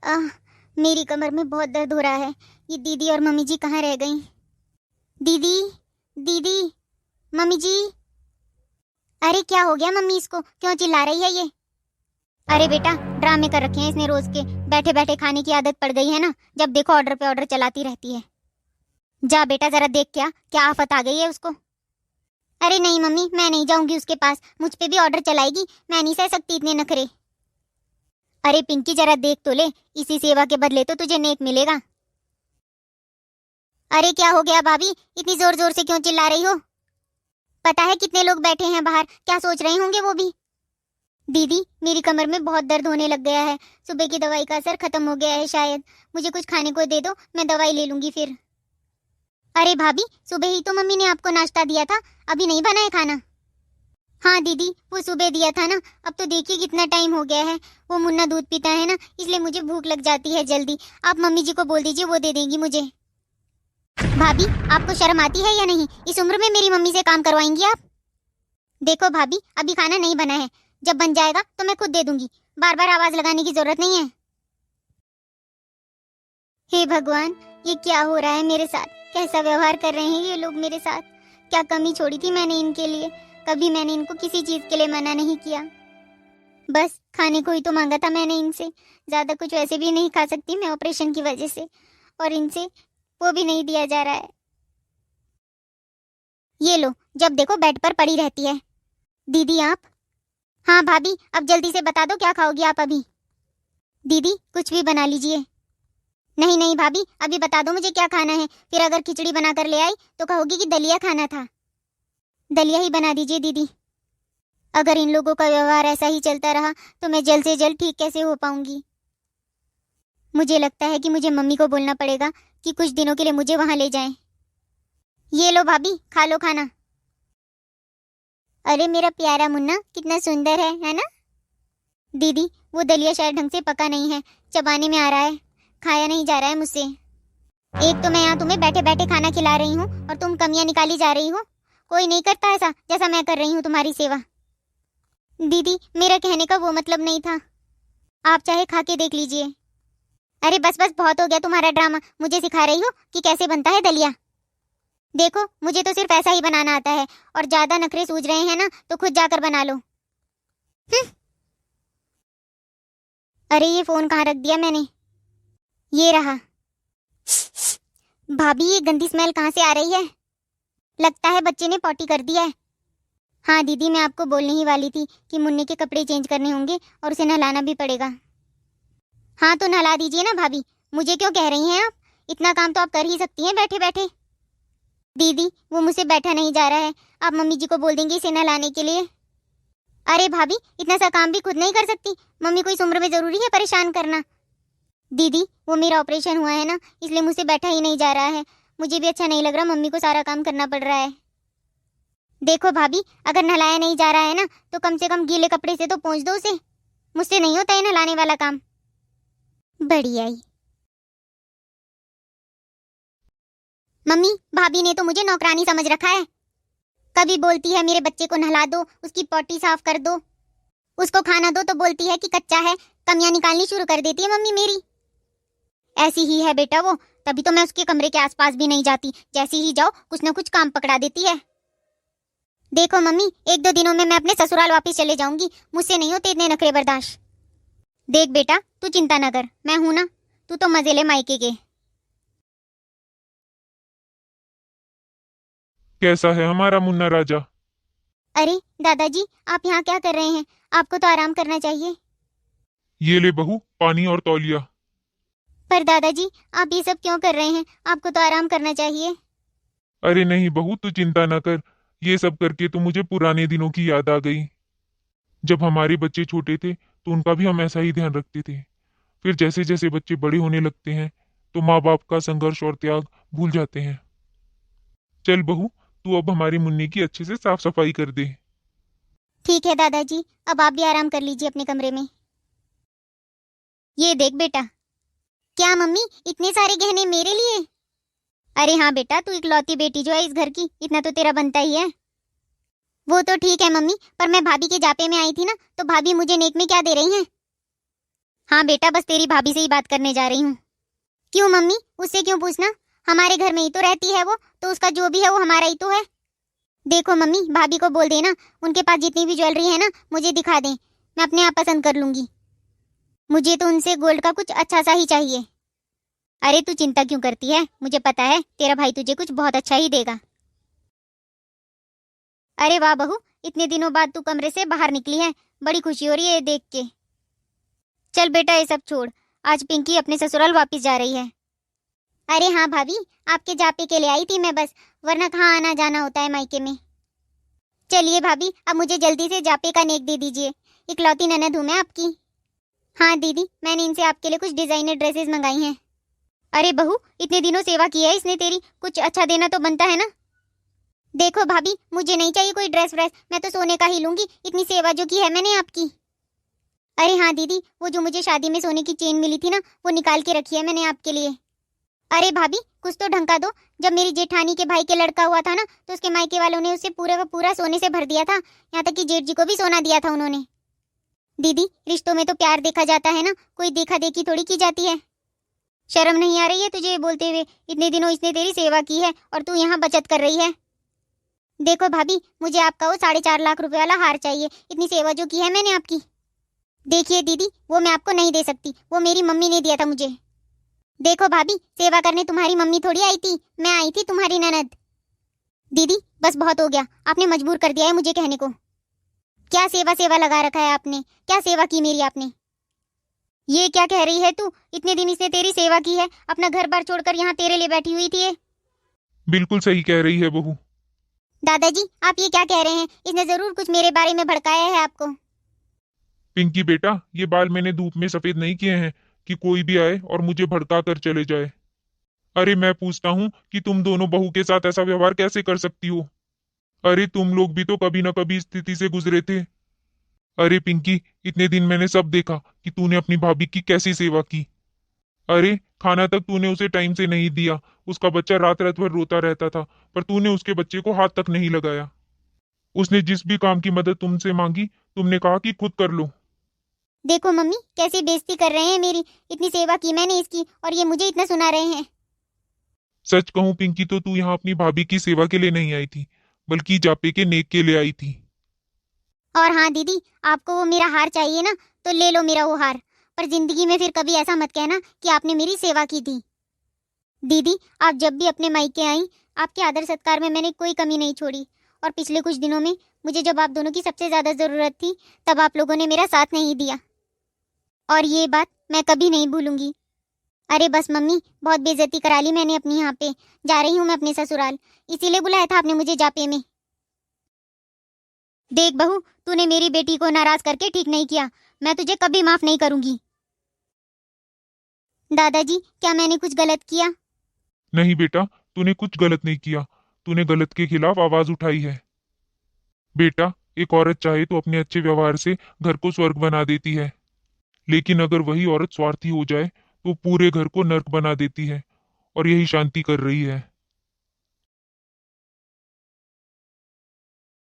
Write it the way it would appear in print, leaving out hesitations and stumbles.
आह, मेरी कमर में बहुत दर्द हो रहा है। ये दीदी और मम्मी जी कहाँ रह गई? दीदी, दीदी, मम्मी जी। अरे क्या हो गया मम्मी, इसको क्यों चिल्ला रही है ये? अरे बेटा, ड्रामे कर रखे हैं इसने रोज के। बैठे बैठे खाने की आदत पड़ गई है ना, जब देखो ऑर्डर पे ऑर्डर चलाती रहती है। जा बेटा जरा देख, क्या क्या आफत आ गई है उसको। अरे नहीं मम्मी, मैं नहीं जाऊंगी उसके पास, मुझ पे भी ऑर्डर चलाएगी। मैं नहीं सह सकती इतने नखरे। अरे पिंकी जरा देख तो ले, इसी सेवा के बदले तो तुझे नेक मिलेगा। अरे क्या हो गया भाभी, इतनी जोर जोर से क्यों चिल्ला रही हो? पता है कितने लोग बैठे हैं बाहर, क्या सोच रहे होंगे वो भी। दीदी, मेरी कमर में बहुत दर्द होने लग गया है। सुबह की दवाई का असर खत्म हो गया है शायद। मुझे कुछ खाने को दे दो, मैं दवाई ले लूंगी फिर। अरे भाभी, सुबह ही तो मम्मी ने आपको नाश्ता दिया था, अभी नहीं बना है खाना? हाँ दीदी, वो सुबह दिया था ना। अब तो देखिए कितना टाइम हो गया है। वो मुन्ना दूध पीता है ना, इसलिए मुझे भूख लग जाती है जल्दी। आप मम्मी जी को बोल दीजिए, वो दे देंगी मुझे। भाभी, आपको शर्म आती है या नहीं? इस उम्र में मेरी मम्मी से काम करवाएंगी आप? देखो भाभी, अभी खाना नहीं बना है, जब बन जाएगा तो मैं खुद दे दूंगी। बार बार आवाज लगाने की जरूरत नहीं है। हे भगवान, ये क्या हो रहा है मेरे साथ? कैसा व्यवहार कर रहे हैं ये लोग मेरे साथ? क्या कमी छोड़ी थी मैंने इनके लिए? कभी मैंने इनको किसी चीज के लिए मना नहीं किया। बस खाने को ही तो मांगा था मैंने इनसे। ज्यादा कुछ वैसे भी नहीं खा सकती मैं ऑपरेशन की वजह से, और इनसे वो भी नहीं दिया जा रहा है। ये लो, जब देखो बेड पर पड़ी रहती है। दीदी आप? हाँ भाभी, अब जल्दी से बता दो क्या खाओगी आप अभी? दीदी कुछ भी बना लीजिए। नहीं नहीं भाभी, अभी बता दो मुझे क्या खाना है, फिर अगर खिचड़ी बनाकर ले आई तो कहोगी कि दलिया खाना था। दलिया ही बना दीजिए दीदी। अगर इन लोगों का व्यवहार ऐसा ही चलता रहा तो मैं जल्द से जल्द ठीक कैसे हो पाऊंगी? मुझे लगता है कि मुझे मम्मी को बोलना पड़ेगा कि कुछ दिनों के लिए मुझे वहां ले जाएं। ये लो भाभी, खा लो खाना। अरे मेरा प्यारा मुन्ना कितना सुंदर है ना? दीदी, वो दलिया शायद ढंग से पका नहीं है, चबाने में आ रहा है, खाया नहीं जा रहा है मुझसे। एक तो मैं यहाँ तुम्हें बैठे बैठे खाना खिला रही हूँ और तुम कमियां निकाली जा रही हो। कोई नहीं करता ऐसा जैसा मैं कर रही हूँ तुम्हारी सेवा। दीदी, मेरा कहने का वो मतलब नहीं था, आप चाहे खा के देख लीजिए। अरे बस बस, बहुत हो गया तुम्हारा ड्रामा। मुझे सिखा रही हो कि कैसे बनता है दलिया? देखो, मुझे तो सिर्फ ऐसा ही बनाना आता है, और ज्यादा नखरे सूझ रहे हैं ना तो खुद जाकर बना लो। अरे ये फोन कहाँ रख दिया मैंने? ये रहा। भाभी, ये गंदी स्मेल कहाँ से आ रही है? लगता है बच्चे ने पॉटी कर दिया है। हाँ दीदी, मैं आपको बोलने ही वाली थी कि मुन्ने के कपड़े चेंज करने होंगे और उसे नहलाना भी पड़ेगा। हाँ तो नहला दीजिए ना भाभी, मुझे क्यों कह रही हैं आप? इतना काम तो आप कर ही सकती हैं बैठे बैठे। दीदी, वो मुझसे बैठा नहीं जा रहा है, आप मम्मी जी को बोल देंगे इसे नहलाने के लिए। अरे भाभी, इतना सा काम भी खुद नहीं कर सकती? मम्मी को इस उम्र में जरूरी है परेशान करना? दीदी, वो मेरा ऑपरेशन हुआ है ना, इसलिए मुझसे बैठा ही नहीं जा रहा है। मुझे भी अच्छा नहीं लग रहा, मम्मी को सारा काम करना पड़ रहा है। देखो भाभी, अगर नहलाया नहीं जा रहा है ना तो कम से कम गीले कपड़े से तो पोंछ दो उसे। मुझसे नहीं होता है नहलाने वाला काम। बढ़िया ही। मम्मी, भाभी ने तो मुझे नौकरानी समझ रखा है। कभी बोलती है मेरे बच्चे को नहला दो, उसकी पॉटी साफ कर दो, उसको खाना दो तो बोलती है कि कच्चा है। कमियां निकालनी शुरू कर देती है मम्मी मेरी। ऐसी ही है बेटा वो, तभी तो मैं उसके कमरे के आसपास भी नहीं जाती। जैसे ही जाओ कुछ न कुछ काम पकड़ा देती है। देखो मम्मी, 1-2 दिनों में मैं अपने ससुराल वापस चले जाऊंगी, मुझसे नहीं होते इतने नखरे बर्दाश्त। देख बेटा, तू चिंता न कर, मैं हूं ना, तू तो मजे ले मायके के। कैसा है हमारा मुन्ना राजा? अरे दादाजी, आप यहाँ क्या कर रहे हैं? आपको तो आराम करना चाहिए। ये ले बहू, पानी और तौलिया। पर दादाजी, आप ये सब क्यों कर रहे हैं? आपको तो आराम करना चाहिए। अरे नहीं बहू, तू चिंता न कर। ये सब करके तो मुझे पुराने दिनों की याद आ गई। जब हमारे बच्चे छोटे थे तो उनका भी हम ऐसा ही ध्यान रखते थे। फिर जैसे जैसे बच्चे बड़े होने लगते हैं तो माँ बाप का संघर्ष और त्याग भूल जाते हैं। चल बहू, तू अब हमारी मुन्नी की अच्छे से साफ सफाई कर दे। ठीक है दादाजी, अब आप भी आराम कर लीजिए अपने कमरे में। ये देख बेटा। क्या मम्मी, इतने सारे गहने मेरे लिए? अरे हाँ बेटा, तू इकलौती बेटी जो है इस घर की, इतना तो तेरा बनता ही है। वो तो ठीक है मम्मी, पर मैं भाभी के जापे में आई थी ना, तो भाभी मुझे नेक में क्या दे रही हैं? हाँ बेटा, बस तेरी भाभी से ही बात करने जा रही हूँ। क्यों मम्मी, उससे क्यों पूछना? हमारे घर में ही तो रहती है वो, तो उसका जो भी है वो हमारा ही तो है। देखो मम्मी, भाभी को बोल देना उनके पास जितनी भी ज्वेलरी है ना मुझे दिखा दें, मैं अपने आप पसंद कर लूंगी। मुझे तो उनसे गोल्ड का कुछ अच्छा सा ही चाहिए। अरे तू चिंता क्यों करती है, मुझे पता है तेरा भाई तुझे कुछ बहुत अच्छा ही देगा। अरे वाह बहू, इतने दिनों बाद तू कमरे से बाहर निकली है, बड़ी खुशी हो रही है ये देख के। चल बेटा ये सब छोड़, आज पिंकी अपने ससुराल वापस जा रही है। अरे हाँ भाभी, आपके जापे के लिए आई थी मैं बस, वरना कहाँ आना जाना होता है मायके में। चलिए भाभी, अब मुझे जल्दी से जापे का नेक दे दीजिए, इकलौती ननद हूँ मैं आपकी। हाँ दीदी, मैंने इनसे आपके लिए कुछ डिजाइनर ड्रेसेस मंगाई हैं। अरे बहू, इतने दिनों सेवा की है इसने तेरी, कुछ अच्छा देना तो बनता है ना। देखो भाभी, मुझे नहीं चाहिए कोई ड्रेस व्रेस, मैं तो सोने का ही लूंगी, इतनी सेवा जो की है मैंने आपकी। अरे हाँ दीदी, वो जो मुझे शादी में सोने की चेन मिली थी ना, वो निकाल के रखी है मैंने आपके लिए। अरे भाभी, कुछ तो ढंग का दो। जब मेरी जेठानी के भाई के लड़का हुआ था ना, तो उसके मायके वालों ने उसे पूरा का पूरा सोने से भर दिया था, यहाँ तक कि जेठ जी को भी सोना दिया था उन्होंने। दीदी, रिश्तों में तो प्यार देखा जाता है ना, कोई देखा देखी थोड़ी की जाती है। शर्म नहीं आ रही है तुझे ये बोलते हुए? इतने दिनों इसने तेरी सेवा की है और तू यहाँ बचत कर रही है। देखो भाभी, मुझे आपका वो 4.5 लाख रुपए वाला हार चाहिए, इतनी सेवा जो की है मैंने आपकी। देखिए दीदी, वो मैं आपको नहीं दे सकती, वो मेरी मम्मी ने दिया था मुझे। देखो भाभी, सेवा करने तुम्हारी मम्मी थोड़ी आई थी, मैं आई थी तुम्हारी ननद। दीदी बस बहुत हो गया, आपने मजबूर कर दिया है मुझे कहने को। क्या सेवा सेवा लगा रखा है आपने, क्या सेवा की मेरी आपने? ये क्या कह रही है तू? इतने दिन इसने तेरी सेवा की है, अपना घर बार छोड़कर यहाँ तेरे लिए बैठी हुई थी ये। बिल्कुल सही कह रही है बहू। दादाजी, आप ये क्या कह रहे हैं? इसने जरूर कुछ मेरे बारे में भड़काया है आपको। पिंकी बेटा, ये बाल मैंने धूप में सफेद नहीं किए हैं कि कोई भी आए और मुझे भड़का कर चले जाए। अरे मैं पूछता हूँ कि तुम दोनों बहू के साथ ऐसा व्यवहार कैसे कर सकती हो? अरे तुम लोग भी तो कभी न कभी इस स्थिति से गुजरे थे। अरे पिंकी, इतने दिन मैंने सब देखा कि तूने अपनी भाभी की कैसी सेवा की। अरे खाना तक तूने उसे टाइम से नहीं दिया, उसका बच्चा रात रात भर रोता रहता था, पर तूने उसके बच्चे को हाथ तक नहीं लगाया। उसने जिस भी काम की मदद तुमसे मांगी, तुमने कहा कि खुद कर लो। देखो मम्मी, कैसी बेइज्जती कर रहे हैं मेरी, इतनी सेवा की मैंने इसकी और ये मुझे इतना सुना रहे हैं। सच कहूं पिंकी, तो तू यहाँ अपनी भाभी की सेवा के लिए नहीं आई थी, बल्कि जापे के नेक के लिए आई थी। और हाँ दीदी, आपको वो मेरा हार चाहिए ना, तो ले लो मेरा वो हार, पर जिंदगी में फिर कभी ऐसा मत कहना कि आपने मेरी सेवा की थी। दीदी, आप जब भी अपने मायके आई, आपके आदर सत्कार में मैंने कोई कमी नहीं छोड़ी, और पिछले कुछ दिनों में मुझे जब आप दोनों की सबसे ज्यादा जरूरत थी, तब आप लोगों ने मेरा साथ नहीं दिया, और ये बात मैं कभी नहीं भूलूंगी। अरे बस मम्मी, बहुत बेइज्जती करा ली मैंने अपनी, यहाँ पे जा रही हूँ मैं अपने ससुराल, इसीलिए बुलाया था आपने मुझे जापे में। देख बहू, तूने मेरी बेटी को नाराज करके ठीक नहीं किया, मैं तुझे कभी माफ नहीं करूंगी। दादाजी, क्या मैंने कुछ गलत किया? नहीं बेटा, तूने कुछ गलत नहीं किया। तूने गलत के खिलाफ आवाज उठाई है। बेटा, एक औरत चाहे तो अपने अच्छे व्यवहार से घर को स्वर्ग बना देती है, लेकिन अगर वही औरत स्वार्थी हो जाए तो पूरे घर को नर्क बना देती है, और यही शांति कर रही है।